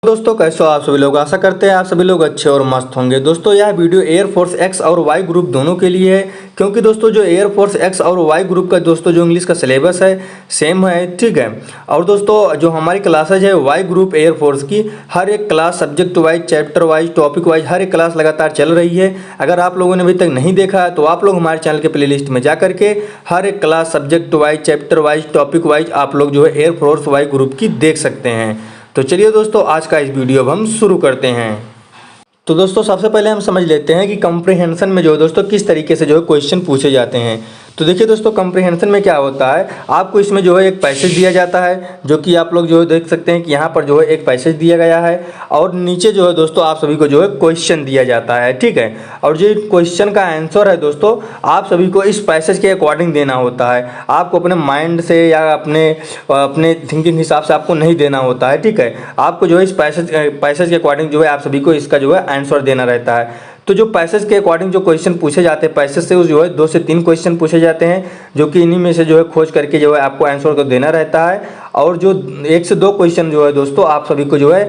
दोस्तों कैसे हो आप सभी लोग। आशा करते हैं आप सभी लोग अच्छे और मस्त होंगे। दोस्तों यह वीडियो एयरफोर्स एक्स और वाई ग्रुप दोनों के लिए है, क्योंकि दोस्तों जो एयरफोर्स एक्स और वाई ग्रुप का दोस्तों जो इंग्लिश का सिलेबस है सेम है, ठीक है। और दोस्तों जो हमारी क्लासेज है वाई ग्रुप एयरफोर्स की, हर एक class subject wise, chapter wise, topic wise हर एक क्लास लगातार चल रही है। अगर आप लोगों ने अभी तक नहीं देखा है तो आप लोग हमारे चैनल के प्लेलिस्ट में जा करके हर एक class subject wise, chapter wise, topic wise आप लोग जो है एयरफोर्स वाई ग्रुप की देख सकते हैं। तो चलिए दोस्तों आज का इस वीडियो अब हम शुरू करते हैं। तो दोस्तों सबसे पहले हम समझ लेते हैं कि कॉम्प्रिहेंशन में जो है दोस्तों किस तरीके से जो है क्वेश्चन पूछे जाते हैं। तो देखिए दोस्तों कॉम्प्रिहेंशन में क्या होता है, आपको इसमें जो है एक पैसेज दिया जाता है, जो कि आप लोग जो है देख सकते हैं कि यहाँ पर जो है एक पैसेज दिया गया है और नीचे जो है दोस्तों आप सभी को जो है क्वेश्चन दिया जाता है, ठीक है। और जो क्वेश्चन का आंसर है दोस्तों आप सभी को इस पैसेज के अकॉर्डिंग देना होता है। आपको अपने माइंड से या अपने थिंकिंग हिसाब से आपको नहीं देना होता है, ठीक है। आपको जो है इस पैसेज के अकॉर्डिंग जो है आप सभी को इसका जो है आंसर देना रहता है। तो जो पैसेज के अकॉर्डिंग जो क्वेश्चन पूछे जाते हैं, पैसेज से जो है 2 से 3 क्वेश्चन पूछे जाते हैं, जो कि इन्हीं में से जो है खोज करके जो है आपको आंसर को देना रहता है। और जो 1 से 2 क्वेश्चन जो है दोस्तों आप सभी को जो है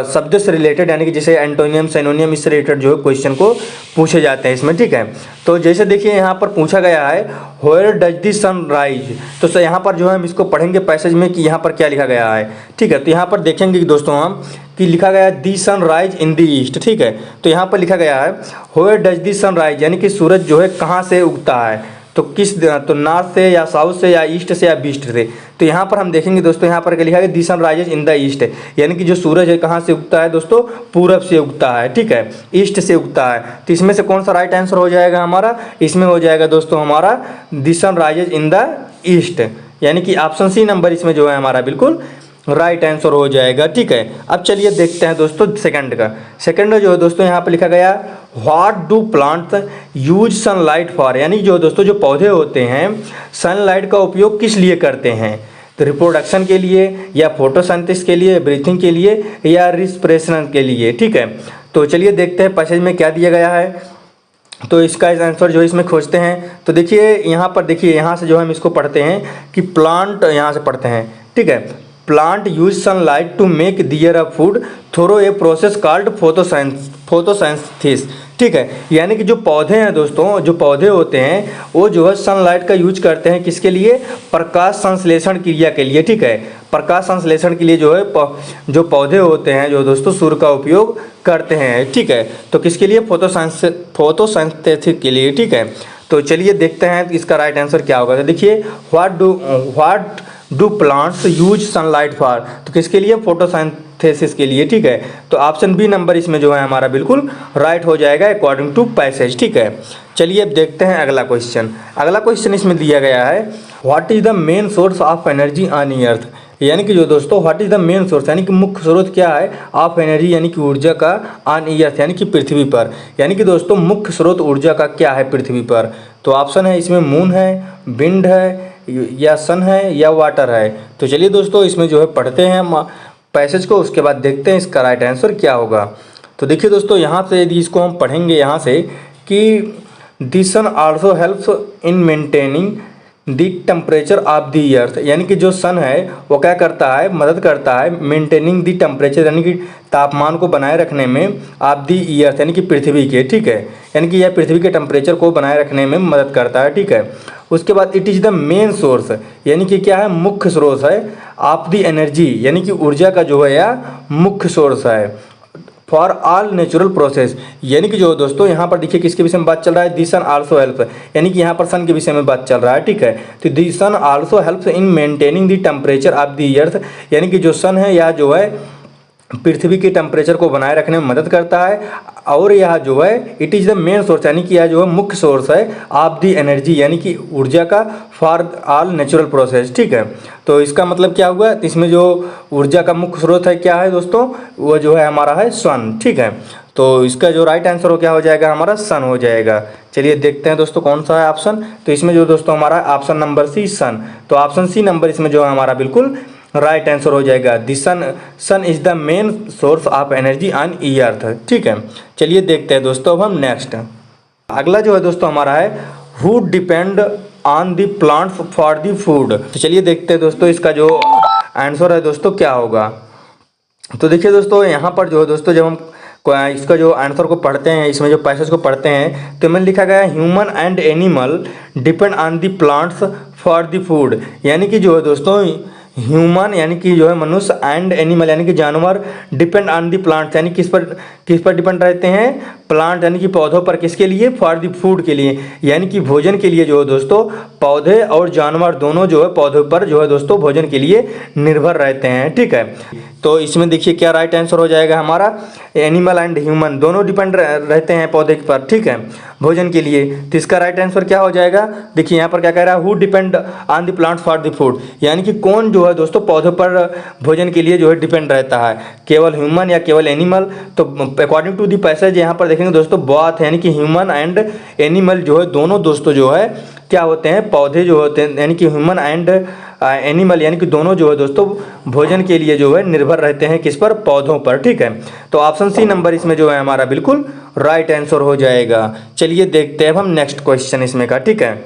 शब्द से रिलेटेड, यानी कि जैसे एंटोनियम, सिनोनियम, इससे रिलेटेड जो है क्वेश्चन को पूछे जाते हैं इसमें, ठीक है। तो जैसे देखिए यहाँ पर पूछा गया है where does the sun rise, तो यहाँ पर जो है हम इसको पढ़ेंगे पैसेज में कि यहाँ पर क्या लिखा गया है, ठीक है। तो यहाँ पर देखेंगे कि दोस्तों हम कि लिखा गया है the sun rise in the east, ठीक है। तो यहाँ पर लिखा गया है where does the sun rise, यानी कि सूरज जो है कहाँ से उगता है, तो तो नॉर्थ से या साउथ से या ईस्ट से या वेस्ट से। तो यहाँ पर हम देखेंगे दोस्तों यहाँ पर क्या लिखा है the sun rises in the east, यानी कि जो सूरज है कहाँ से उगता है दोस्तों, पूरब से उगता है, ठीक है, ईस्ट से उगता है। तो इसमें से कौन सा राइट आंसर हो जाएगा हमारा, इसमें हो जाएगा दोस्तों हमारा the sun rises in the east, यानी कि ऑप्शन सी नंबर इसमें जो है हमारा बिल्कुल राइट आंसर हो जाएगा, ठीक है। अब चलिए देखते हैं दोस्तों सेकंड का। सेकंड जो है दोस्तों यहाँ पे लिखा गया what do plants use sunlight for, यानी जो दोस्तों जो पौधे होते हैं सनलाइट का उपयोग किस लिए करते हैं, तो रिप्रोडक्शन के लिए या फोटोसिंथेसिस के लिए, ब्रीथिंग के लिए या रिस्पिरेशन के लिए, ठीक है। तो चलिए देखते हैं पैसेज में क्या दिया गया है। तो इसका आंसर जो है इसमें खोजते हैं। तो देखिए यहाँ पर, देखिए यहाँ से जो हम इसको पढ़ते हैं कि प्लांट, यहाँ से पढ़ते हैं, ठीक है। Plant use sunlight to make their a food through a process called photosynthesis, ठीक है। यानी कि जो पौधे हैं दोस्तों, जो पौधे होते हैं वो जो है सनलाइट का यूज करते हैं किसके लिए, प्रकाश संश्लेषण क्रिया के लिए, ठीक है। प्रकाश संश्लेषण के लिए जो है जो पौधे होते हैं जो दोस्तों सूर्य का उपयोग करते हैं, ठीक है। तो किसके लिए, फोटोसिंथेसिस के लिए, ठीक है। तो चलिए देखते हैं इसका राइट आंसर क्या होगा। तो देखिए what do plants use sunlight for, तो किसके लिए, फोटोसिंथेसिस के लिए, ठीक है। तो ऑप्शन बी नंबर इसमें जो है हमारा बिल्कुल राइट हो जाएगा अकॉर्डिंग टू पैसेज, ठीक है। चलिए अब देखते हैं अगला क्वेश्चन। अगला क्वेश्चन इसमें दिया गया है what is the main source of energy on अर्थ, यानी कि जो दोस्तों what is the main source, यानी कि मुख्य स्रोत क्या है ऑफ एनर्जी, यानी कि ऊर्जा का, ऑन अर्थ यानी कि पृथ्वी पर, यानी कि दोस्तों मुख्य स्रोत ऊर्जा का क्या है पृथ्वी पर। तो ऑप्शन है इसमें मून है, विंड है, या सन है, या वाटर है। तो चलिए दोस्तों इसमें जो है पढ़ते हैं हम पैसेज को, उसके बाद देखते हैं इसका राइट आंसर क्या होगा। तो देखिए दोस्तों यहाँ से यदि इसको हम पढ़ेंगे यहाँ से कि the sun also helps in maintaining the temperature of the earth, यानी कि जो सन है वो क्या करता है, मदद करता है मेंटेनिंग दी टेम्परेचर, यानी कि तापमान को बनाए रखने में, ऑफ दी अर्थ यानी कि पृथ्वी के, ठीक है। यानी कि यह पृथ्वी के टेम्परेचर को बनाए रखने में मदद करता है, ठीक है। उसके बाद it is the main source, यानी कि क्या है, मुख्य स्रोत है, ऑफ दी एनर्जी यानी कि ऊर्जा का जो है या मुख्य सोर्स है, फॉर ऑल नेचुरल प्रोसेस, यानी कि जो दोस्तों यहाँ पर देखिए किसके विषय में बात चल रहा है, दी सन आल्सो हेल्प, यानी कि यहाँ पर सन के विषय में बात चल रहा है, ठीक है। तो the sun also helps in maintaining the temperature of the earth, यानी कि जो सन है यह जो है पृथ्वी के टेम्परेचर को बनाए रखने में मदद करता है, और यह जो है it is the main source, यानी कि यह जो है मुख्य सोर्स है ऑफ दी एनर्जी, यानी कि ऊर्जा का, फॉर ऑल नेचुरल प्रोसेस, ठीक है। तो इसका मतलब क्या हुआ, इसमें जो ऊर्जा का मुख्य स्रोत है क्या है दोस्तों, वो जो है हमारा है सन, ठीक है। तो इसका जो राइट आंसर हो क्या हो जाएगा हमारा, सन हो जाएगा। चलिए देखते हैं दोस्तों कौन सा है ऑप्शन। तो इसमें जो दोस्तों हमारा ऑप्शन नंबर सी, सन, तो ऑप्शन सी नंबर इसमें जो है हमारा बिल्कुल राइट आंसर हो जाएगा। The sun is the main source of energy on earth, ठीक है। चलिए देखते हैं दोस्तों अब हम नेक्स्ट। अगला जो है दोस्तों हमारा है who depend on the plants for the food. तो चलिए देखते हैं दोस्तों इसका जो आंसर है दोस्तों क्या होगा। तो देखिए दोस्तों, यहाँ पर जो है दोस्तों, जब हम इसका जो आंसर को पढ़ते हैं, इसमें जो पैसेज को पढ़ते हैं, तो इसमें लिखा गया है human and animal depend on the plants for the food. यानी कि जो है दोस्तों, ह्यूमन यानी कि जो है मनुष्य, एंड एनिमल यानी कि जानवर, डिपेंड ऑन द प्लांट्स यानी किस पर डिपेंड रहते हैं, प्लांट यानी कि पौधों पर, किसके लिए, फॉर द फूड के लिए, यानी कि भोजन के लिए जो है दोस्तों पौधे और जानवर दोनों जो है पौधों पर जो है दोस्तों भोजन के लिए निर्भर रहते हैं। ठीक है, तो इसमें देखिए क्या राइट आंसर हो जाएगा हमारा, एनिमल एंड ह्यूमन दोनों डिपेंड रहते हैं पौधे पर, ठीक है, भोजन के लिए। तो इसका राइट आंसर क्या हो जाएगा, देखिए यहाँ पर क्या कह रहा है, who depend on the plant for the food, यानी कि कौन जो है दोस्तों पौधों पर भोजन के लिए जो है डिपेंड रहता है, केवल ह्यूमन या केवल एनिमल। तो अकॉर्डिंग टू द पैसेज यहाँ पर देखेंगे दोस्तों बोथ, यानी कि ह्यूमन एंड एनिमल जो है दोनों दोस्तों जो है क्या होते हैं, पौधे जो होते हैं, यानी कि ह्यूमन एंड एनिमल यानी कि दोनों जो है दोस्तों भोजन के लिए जो है निर्भर रहते हैं, किस पर, पौधों पर। ठीक है, तो ऑप्शन सी नंबर इसमें जो है हमारा बिल्कुल राइट आंसर हो जाएगा। चलिए देखते हैं अब हम नेक्स्ट क्वेश्चन इसमें का। ठीक है,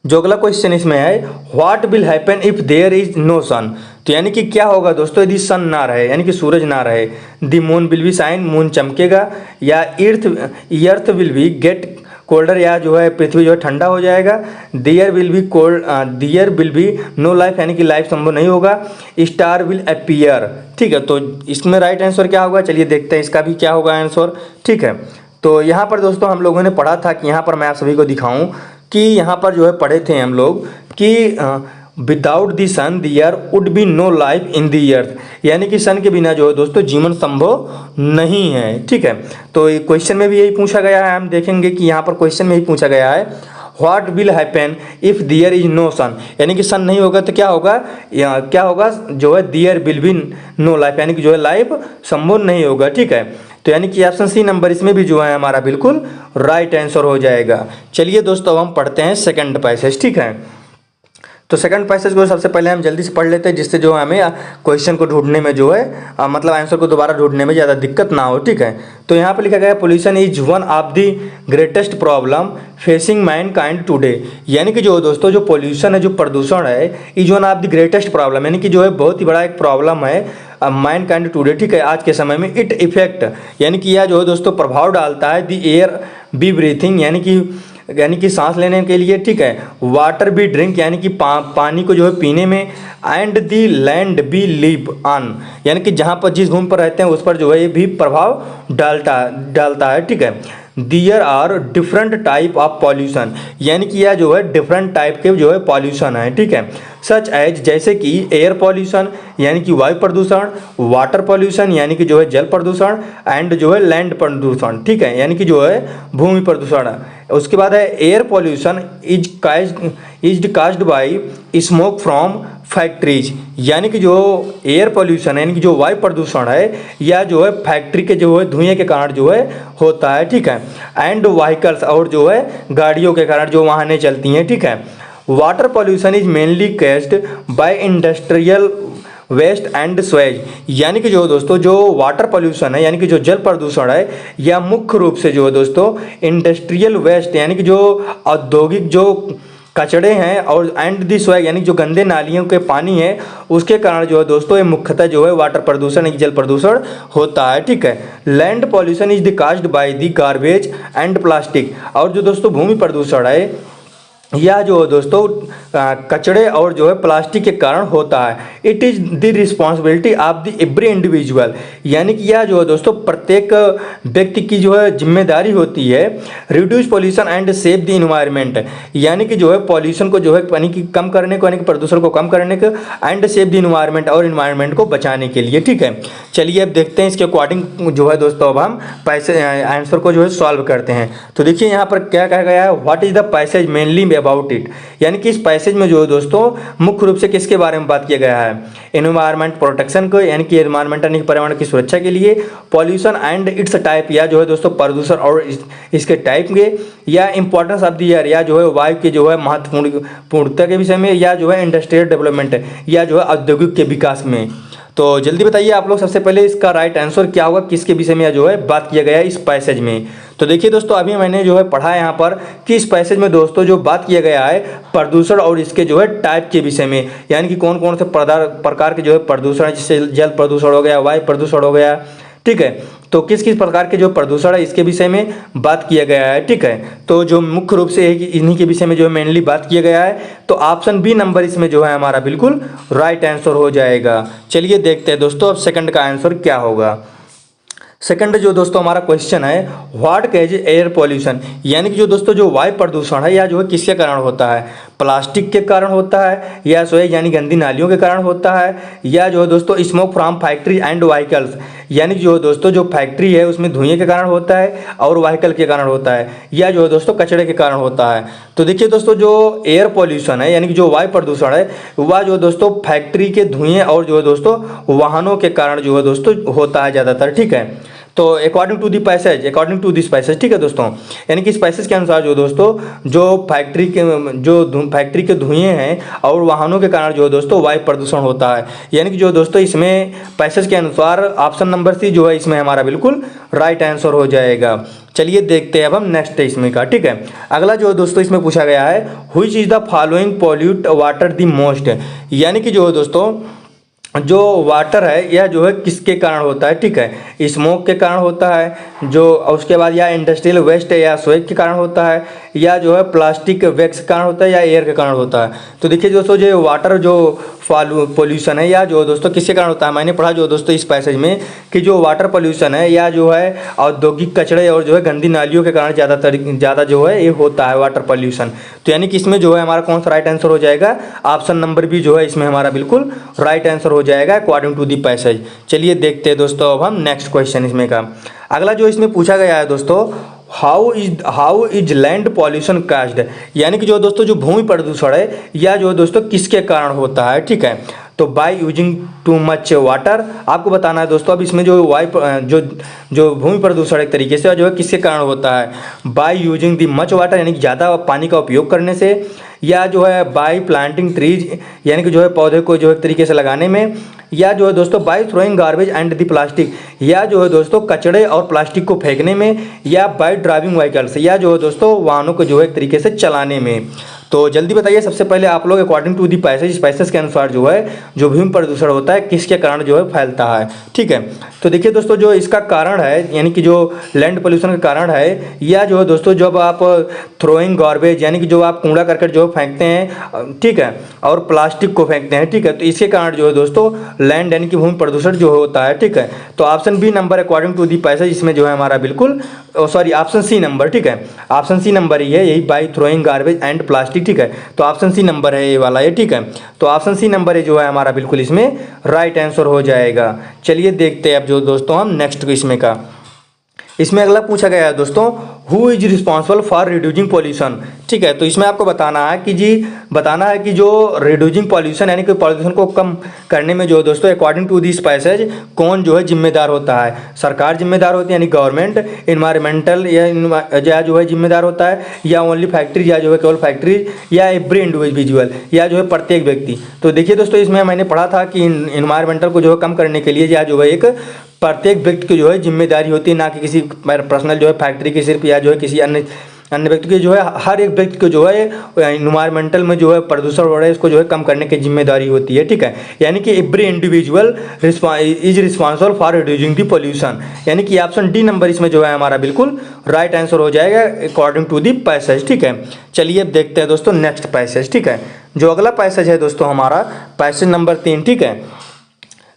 जो अगला क्वेश्चन इसमें है, what will happen if there is no sun. तो यानी कि क्या होगा दोस्तों यदि सन ना रहे, यानी कि सूरज ना रहे। The moon will be shine, moon चमकेगा, या earth will be get colder, या जो है पृथ्वी जो है ठंडा हो जाएगा। There will be cold, there will be no life, यानी कि लाइफ संभव नहीं होगा। Star will appear. ठीक है, तो इसमें राइट आंसर क्या होगा, चलिए देखते हैं इसका भी क्या होगा आंसर। ठीक है, तो यहाँ पर दोस्तों हम लोगों ने पढ़ा था कि यहाँ पर मैं आप सभी को दिखाऊं कि यहाँ पर जो है पढ़े थे हम लोग कि without the sun there would be no life in the earth, यानी कि सन के बिना जो है दोस्तों जीवन संभव नहीं है। ठीक है, तो क्वेश्चन में भी यही पूछा गया है, हम देखेंगे कि यहाँ पर क्वेश्चन में ही पूछा गया है what will happen if there is no sun, यानी कि सन नहीं होगा तो क्या होगा, क्या होगा जो है there will be no life, यानी कि जो है लाइफ संभव नहीं होगा। ठीक है, तो यानी कि ऑप्शन सी नंबर इसमें भी जो है हमारा बिल्कुल राइट आंसर हो जाएगा। चलिए दोस्तों अब हम पढ़ते हैं सेकंड पैसेज। ठीक है, तो सेकंड पैसेज को सबसे पहले हम जल्दी से पढ़ लेते हैं, जिससे जो हमें क्वेश्चन को ढूंढने में जो है मतलब आंसर को दोबारा ढूंढने में ज़्यादा दिक्कत ना हो। ठीक है, तो यहाँ पर लिखा गया है pollution is one of the greatest problem facing Mankind today, यानी कि जो दोस्तों जो पोल्यूशन है, जो प्रदूषण है, is one of the greatest problem, यानी कि जो है बहुत ही बड़ा एक प्रॉब्लम है मैनकाइंड टुडे। ठीक है, आज के समय में इट इफेक्ट, यानी कि यह जो है दोस्तों प्रभाव डालता है द एयर बी ब्रीथिंग, यानी कि सांस लेने के लिए। ठीक है, वाटर बी ड्रिंक, यानी कि पानी को जो है पीने में, and the land be live on, यानी कि जहाँ पर जिस भूमि पर रहते हैं उस पर जो है ये भी प्रभाव डालता है। ठीक है, there are different type of pollution, यानी कि यह जो है डिफरेंट टाइप के जो है पॉल्यूशन है। ठीक है, सच एज जैसे कि एयर पॉल्यूशन यानी कि वायु प्रदूषण, वाटर पॉल्यूशन यानी कि जो है जल प्रदूषण, एंड जो है लैंड प्रदूषण। ठीक है, यानी कि जो है भूमि प्रदूषण। उसके बाद है air pollution is caused by smoke from factories, यानी कि जो एयर पॉल्यूशन है, यानी कि जो वायु प्रदूषण है, या जो है फैक्ट्री के जो है धुएं के कारण जो है होता है। ठीक है, एंड व्हीकल्स, और जो है गाड़ियों के कारण जो वाहनें चलती हैं। ठीक है, water pollution is mainly caused by industrial waste and sewage, यानी कि जो दोस्तों जो वाटर पॉल्यूशन है, यानी कि जो जल प्रदूषण है, या मुख्य रूप से जो है दोस्तों इंडस्ट्रियल वेस्ट, यानी कि जो औद्योगिक जो कचड़े हैं, और एंड दी स्वेज यानी जो गंदे नालियों के पानी है, उसके कारण जो है दोस्तों ये मुख्यतः जो है वाटर प्रदूषण, एक जल प्रदूषण होता है। ठीक है, land pollution is the caused by the garbage and plastic, और जो दोस्तों भूमि प्रदूषण है यह जो है दोस्तों कचड़े और जो है प्लास्टिक के कारण होता है। It is the responsibility of the every individual, यानी कि यह जो है दोस्तों प्रत्येक व्यक्ति की जो है जिम्मेदारी होती है। Reduce pollution and save the environment, यानी कि जो है पॉल्यूशन को जो है यानी कि कम करने को, यानी कि प्रदूषण को कम करने को, एंड सेव द इन्वायरमेंट, और इन्वायरमेंट को बचाने के लिए। ठीक है, चलिए अब देखते हैं इसके अकॉर्डिंग जो है दोस्तों अब हम आंसर को जो है सॉल्व करते हैं। तो देखिए यहाँ पर क्या कहा गया है, what is the passage mainly about it, यानी कि इस पैसेज में जो है दोस्तों मुख्य रूप से किसके बारे में बात किया गया है, एनवायरमेंट प्रोटेक्शन को, यानी कि एनवायरमेंट यानी पर्यावरण की सुरक्षा के लिए, पॉल्यूशन एंड इट्स टाइप, या जो है दोस्तों प्रदूषण और इसके टाइप के, या इंपॉर्टेंस ऑफ द एयर, या जो है वायु के जो है महत्वपूर्णता के विषय में, या जो है इंडस्ट्रियल डेवलपमेंट, या जो है औद्योगिक के विकास में। तो जल्दी बताइए आप लोग सबसे पहले इसका राइट आंसर क्या होगा, किसके विषय में जो है बात किया गया है इस पैसेज में। तो देखिए दोस्तों, अभी मैंने जो है पढ़ा है यहाँ पर कि इस पैसेज में दोस्तों जो बात किया गया है प्रदूषण और इसके जो है टाइप के विषय में, यानी कि कौन कौन से प्रकार के जो है प्रदूषण है, जैसे जल प्रदूषण हो गया, वायु प्रदूषण हो गया, ठीक है। तो किस किस प्रकार के जो प्रदूषण है इसके विषय में बात किया गया है, ठीक है। तो जो मुख्य रूप से है कि इन्हीं के विषय में जो है मेनली बात किया गया है। तो ऑप्शन बी नंबर इसमें जो है हमारा बिल्कुल राइट आंसर हो जाएगा। चलिए देखते हैं दोस्तों अब सेकंड का आंसर क्या होगा। सेकंड जो दोस्तों हमारा क्वेश्चन है, व्हाट कैज एयर पॉल्यूशन, यानी कि जो दोस्तों जो वायु प्रदूषण है या जो है किसके कारण होता है, प्लास्टिक के कारण होता है या जो है यानी गंदी नालियों के कारण होता है, या जो है दोस्तों smoke from factory and vehicles, यानी कि जो दोस्तों जो फैक्ट्री है उसमें धुएं के कारण होता है और व्हीकल के कारण होता है, या जो है दोस्तों कचरे के कारण होता है। तो देखिए दोस्तों जो एयर पॉल्यूशन है यानी कि जो वायु प्रदूषण है वह जो दोस्तों फैक्ट्री के धुएं और जो है दोस्तों वाहनों के कारण जो है दोस्तों होता है ज़्यादातर, ठीक है। तो अकॉर्डिंग टू दिस पैसेज, ठीक है दोस्तों, यानी कि इस पैसेज के अनुसार जो दोस्तों जो फैक्ट्री के धुएं हैं और वाहनों के कारण जो है दोस्तों वायु प्रदूषण होता है, यानी कि जो दोस्तों इसमें पैसेज के अनुसार ऑप्शन नंबर सी जो है इसमें हमारा बिल्कुल राइट आंसर हो जाएगा। चलिए देखते हैं अब हम नेक्स्ट इसमें का, ठीक है। अगला जो दोस्तों इसमें पूछा गया है, which is the following pollute water the most, यानी कि जो है दोस्तों जो वाटर है यह जो है किसके कारण होता है, ठीक है। स्मोक के कारण होता है, जो उसके बाद या इंडस्ट्रियल वेस्ट है या स्वेग के कारण होता है, या जो है प्लास्टिक वैक्स के कारण होता है, या एयर के कारण होता है। तो देखिए दोस्तों जो वाटर जो पोल्यूशन है या जो दोस्तों किसके कारण होता है, मैंने पढ़ा जो दोस्तों इस पैसेज में कि जो वाटर पोल्यूशन है या जो है औद्योगिक कचरे और जो है गंदी नालियों के कारण ज़्यादा जो है ये होता है वाटर पोल्यूशन। तो यानी कि इसमें जो है हमारा कौन सा राइट आंसर हो जाएगा, ऑप्शन नंबर बी जो है इसमें हमारा बिल्कुल राइट आंसर हो जाएगा अकॉर्डिंग टू दी पैसेज। चलिए देखते हैं दोस्तों अब हम नेक्स्ट क्वेश्चन इसमें का। अगला जो इसमें पूछा गया है दोस्तों, how is land pollution caused, यानी कि जो दोस्तों जो भूमि प्रदूषण है या जो दोस्तों किसके कारण होता है, ठीक है। तो by using too much water, आपको बताना है दोस्तों अब इसमें जो जो भूमि प्रदूषण एक तरीके से जो है किसके कारण होता है, by using the much water यानी कि ज़्यादा पानी का उपयोग करने से, या जो है बाय प्लांटिंग ट्रीज यानी कि जो है पौधे को जो है एक तरीके से लगाने में, या जो है दोस्तों by throwing garbage and the plastic, या जो है दोस्तों कचड़े और प्लास्टिक को फेंकने में, या बाय ड्राइविंग व्हीकल्स, या जो है दोस्तों वाहनों को जो है एक तरीके से चलाने में। तो जल्दी बताइए सबसे पहले आप लोग अकॉर्डिंग टू दी पैसेज के अनुसार जो है जो भूमि प्रदूषण होता है किसके कारण जो है फैलता है, ठीक है। तो देखिए दोस्तों जो इसका कारण है यानी कि जो लैंड पोल्यूशन का कारण है, या जो है दोस्तों जब आप थ्रोइंग गार्बेज यानी कि जो आप कूड़ा करकट जो फेंकते हैं, ठीक है, और प्लास्टिक को फेंकते हैं, ठीक है, तो इसके कारण जो है दोस्तों लैंड यानी कि भूमि प्रदूषण जो होता है, ठीक है। तो option B number according to the passage इसमें जो है हमारा बिल्कुल सॉरी ऑप्शन सी नंबर, ठीक है, ऑप्शन सी नंबर ही है यही by throwing garbage and plastic, ठीक है। तो ऑप्शन सी नंबर है ये वाला ये, ठीक है। तो ऑप्शन सी नंबर है जो है हमारा बिल्कुल इसमें राइट आंसर हो जाएगा। चलिए देखते हैं अब जो दोस्तों हम नेक्स्ट इसमें का। इसमें अगला पूछा गया है दोस्तों, who is responsible for reducing pollution, ठीक है। तो इसमें आपको बताना है कि जो रिड्यूसिंग पॉल्यूशन यानी कि पॉल्यूशन को कम करने में जो दोस्तों अकॉर्डिंग टू दिस पैसेज कौन जो है जिम्मेदार होता है, सरकार जिम्मेदार होती है यानी गवर्नमेंट, इन्वायरमेंटल या जो है जिम्मेदार होता है, या ओनली फैक्ट्री या जो है केवल फैक्ट्री, या एवरी इंडिविजुअल या जो है प्रत्येक व्यक्ति। तो देखिए दोस्तों इसमें मैंने पढ़ा था कि इन्वायरमेंटल को जो है कम करने के लिए या जो है एक प्रत्येक व्यक्ति की जो है जिम्मेदारी होती है, ना कि किसी पर्सनल जो है फैक्ट्री की सिर्फ, या जो है किसी अन्य व्यक्ति की जो है हर एक व्यक्ति को जो है इन्वायरमेंटल में जो है प्रदूषण हो रहा है इसको जो है कम करने की जिम्मेदारी होती है, ठीक है। यानी कि every individual is responsible for reducing the pollution, यानी कि ऑप्शन डी नंबर इसमें जो है हमारा बिल्कुल राइट आंसर हो जाएगा अकॉर्डिंग टू दी पैसेज, ठीक है। चलिए अब देखते हैं दोस्तों नेक्स्ट पैसेज, ठीक है। जो अगला पैसेज है दोस्तों हमारा पैसेज नंबर 3, ठीक है।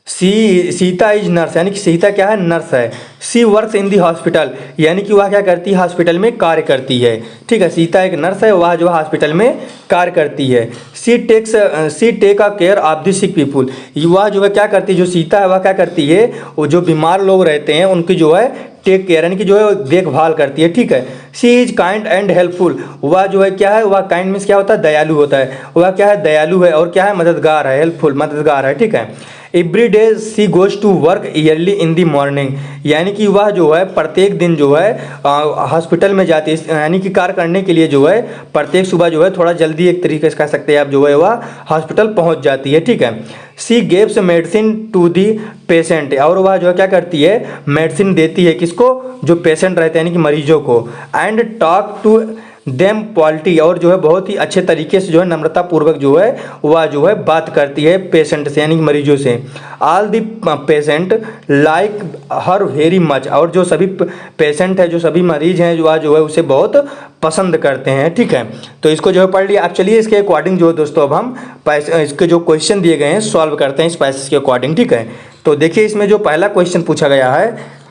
सीता इज नर्स, यानी कि सीता क्या है, नर्स है। सी वर्क्स इन दी हॉस्पिटल, यानी कि वह क्या करती है, हॉस्पिटल में कार्य करती है, ठीक है। सीता एक नर्स है, वह जो हॉस्पिटल में कार्य करती है। She take a care of the sick people, वह जो है क्या करती है, जो सीता है वह क्या करती है, वो जो बीमार लोग रहते हैं उनकी जो है टेक केयर यानी कि जो है देखभाल करती है, ठीक है। सी इज काइंड एंड हेल्पफुल, वह जो है क्या है, वह काइंड मीन्स क्या होता है, दयालु होता है, वह क्या है, दयालु है, और क्या है, मददगार है, हेल्पफुल मददगार है, ठीक है। Every day she goes to work early in the morning, यानी कि वह जो है प्रत्येक दिन जो है हॉस्पिटल में जाती है, यानी कि कार्य करने के लिए जो है प्रत्येक सुबह जो है थोड़ा जल्दी, एक तरीके से कह सकते हैं आप, जो है वह हॉस्पिटल पहुंच जाती है। ठीक है, सी गेव्स मेडिसिन टू दी पेशेंट, और वह जो है क्या करती है, मेडिसिन देती है किसको, जो पेशेंट रहते हैं यानी कि मरीजों को। And talk to them politely, और जो है बहुत ही अच्छे तरीके से जो है नम्रता पूर्वक जो है वह जो है बात करती है पेशेंट से यानी कि मरीजों से। All the patient like her very much, और जो सभी पेशेंट है, जो सभी मरीज हैं, वह जो है उसे बहुत पसंद करते हैं। ठीक है, तो इसको जो है पढ़ लिया। अब चलिए इसके अकॉर्डिंग जो है दोस्तों अब हम इसके जो क्वेश्चन दिए गए हैं सॉल्व करते हैं इस पैसेज के अकॉर्डिंग। ठीक है, तो देखिए इसमें जो पहला क्वेश्चन पूछा गया है,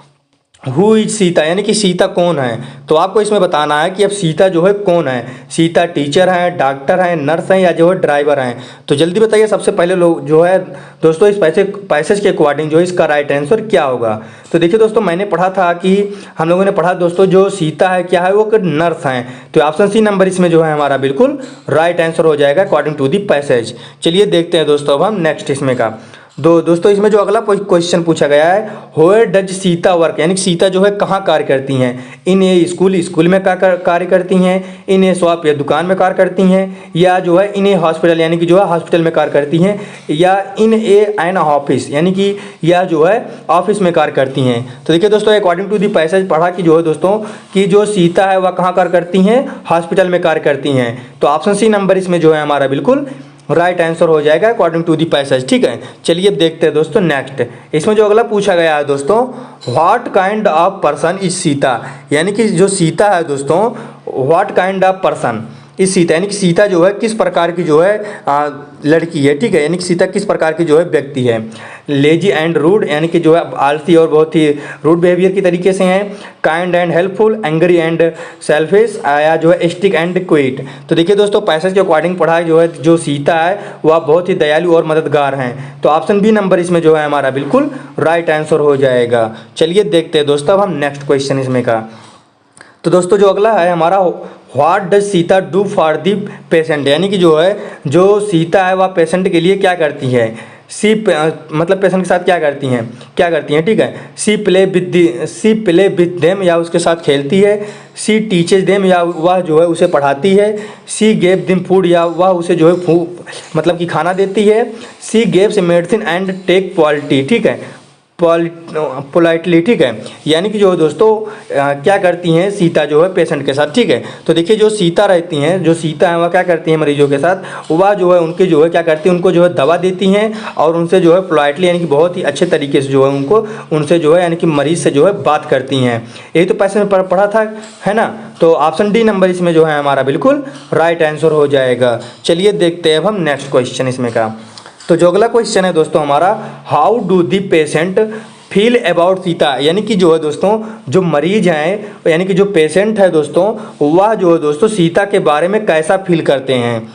हु इज सीता, यानी कि सीता कौन है। तो आपको इसमें बताना है कि अब सीता जो है कौन है। सीता टीचर है, डॉक्टर है, नर्स है, या जो है ड्राइवर हैं। तो जल्दी बताइए सबसे पहले लोग जो है दोस्तों इस पैसेज के अकॉर्डिंग जो है इसका राइट आंसर क्या होगा। तो देखिए दोस्तों, मैंने पढ़ा था कि हम लोगों ने पढ़ा दोस्तों, जो सीता है क्या है, वो नर्स हैं। तो ऑप्शन सी नंबर इसमें जो है हमारा बिल्कुल राइट आंसर हो जाएगा अकॉर्डिंग टू दी पैसेज। चलिए देखते हैं दोस्तों अब हम नेक्स्ट इसमें का। दोस्तों इसमें जो अगला क्वेश्चन पूछा गया है, वेयर डज सीता वर्क, यानी कि सीता जो है कहाँ कार्य करती हैं। इन ए स्कूल में कार्य करती हैं, इन ए शॉप या दुकान में कार्य करती हैं, या जो है इन ए हॉस्पिटल, यानी कि जो है हॉस्पिटल में कार्य करती हैं, या इन ए एन ऑफिस, यानी कि या जो है ऑफिस में कार्य करती हैं। तो देखिए दोस्तों, अकॉर्डिंग टू दी पैसेज पढ़ा कि जो है दोस्तों कि जो सीता है वह कहाँ कार्य करती हैं, हॉस्पिटल में कार्य करती हैं। तो ऑप्शन सी नंबर इसमें जो है हमारा बिल्कुल राइट आंसर हो जाएगा अकॉर्डिंग टू दी पैसेज। ठीक है, चलिए अब देखते हैं दोस्तों नेक्स्ट। इसमें जो अगला पूछा गया है दोस्तों, what kind of person is Sita, यानी कि जो सीता है दोस्तों, व्हाट काइंड ऑफ पर्सन इस सीता, यानी कि सीता जो है किस प्रकार की जो है लड़की है। ठीक है, यानी कि सीता किस प्रकार की जो है व्यक्ति है। लेजी एंड रूड, यानी कि जो है आलसी और बहुत ही रूड बिहेवियर की तरीके से हैं। Kind and helpful, angry and selfish, या जो है स्टिक एंड क्विट। तो देखिए दोस्तों, पैसेज के अकॉर्डिंग पढ़ा जो है जो सीता है वह बहुत ही दयालु और मददगार हैं। तो ऑप्शन बी नंबर इसमें जो है हमारा बिल्कुल राइट आंसर हो जाएगा। चलिए देखते हैं दोस्तों अब हम नेक्स्ट क्वेश्चन इसमें का। तो दोस्तों जो अगला है हमारा, what does Sita do for the patient, यानी कि जो है जो सीता है वह पेशेंट के लिए क्या करती है। मतलब पेशेंट के साथ क्या करती हैं। ठीक है, सी प्ले विद देम, या उसके साथ खेलती है। सी टीचेज देम, या वह जो है उसे पढ़ाती है। सी गेव देम फूड, या वह उसे जो है मतलब कि खाना देती है। सी गेव्स मेडिसिन एंड टेक पॉलिटी, ठीक है, पोलाइटली। ठीक है, यानी कि जो दोस्तों क्या करती हैं सीता जो है पेशेंट के साथ। ठीक है, तो देखिए जो सीता रहती हैं, जो सीता है वह क्या करती हैं मरीजों के साथ, वह जो है उनके जो है क्या करती हैं, उनको जो है दवा देती हैं और उनसे जो है पोलाइटली, यानी कि बहुत ही अच्छे तरीके से जो है उनसे जो है यानी कि मरीज से जो है बात करती हैं। यही तो पैसे में पढ़ा था, है ना। तो ऑप्शन डी नंबर इसमें जो है हमारा बिल्कुल राइट आंसर हो जाएगा। चलिए देखते हैं अब हम नेक्स्ट क्वेश्चन इसमें का। तो जो अगला क्वेश्चन है दोस्तों हमारा, how do the patient feel about Sita, यानी कि जो है दोस्तों जो मरीज हैं, यानी कि जो पेशेंट है दोस्तों, वह जो है दोस्तों सीता के बारे में कैसा फील करते हैं।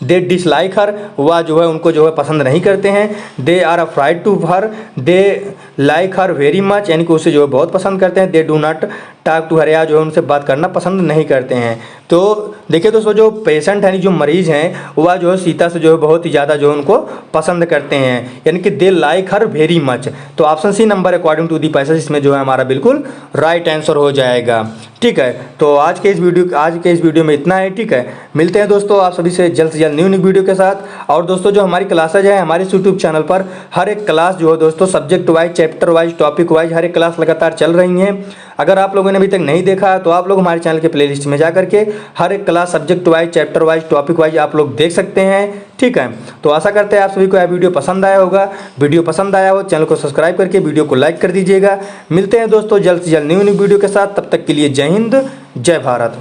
दे डिसलाइक हर, वह जो है उनको जो है पसंद नहीं करते हैं। They are afraid to her, they like her very much, यानी कि उसे जो है बहुत पसंद करते हैं। They do not talk to her, या जो है उनसे बात करना पसंद नहीं करते हैं। तो देखिए दोस्तों जो पेशेंट है, जो मरीज हैं, वह जो है सीता से जो है बहुत ही ज़्यादा जो है उनको पसंद करते हैं, यानी कि they like her very much. तो option C number according to the passage इसमें जो है हमारा बिल्कुल राइट आंसर हो जाएगा। ठीक है, तो आज के इस वीडियो में इतना है। ठीक है, मिलते हैं दोस्तों आप सभी से जल्द न्यू वीडियो के साथ। और दोस्तों जो हमारी क्लासेज है हमारे यूट्यूब चैनल पर, हर एक क्लास जो है दोस्तों subject wise, chapter wise, topic wise हर एक क्लास लगातार चल रही हैं। अगर आप लोगों ने अभी तक नहीं देखा तो आप लोग हमारे चैनल के प्लेलिस्ट में जा करके हर एक class subject wise, chapter wise, topic wise आप लोग देख सकते हैं। ठीक है, तो आशा करते हैं आप सभी को यह वीडियो पसंद आया होगा। वीडियो पसंद आया हो चैनल को सब्सक्राइब करके वीडियो को लाइक कर दीजिएगा। मिलते हैं दोस्तों जल्द से जल्द न्यू वीडियो के साथ, तब तक के लिए जय हिंद, जय भारत।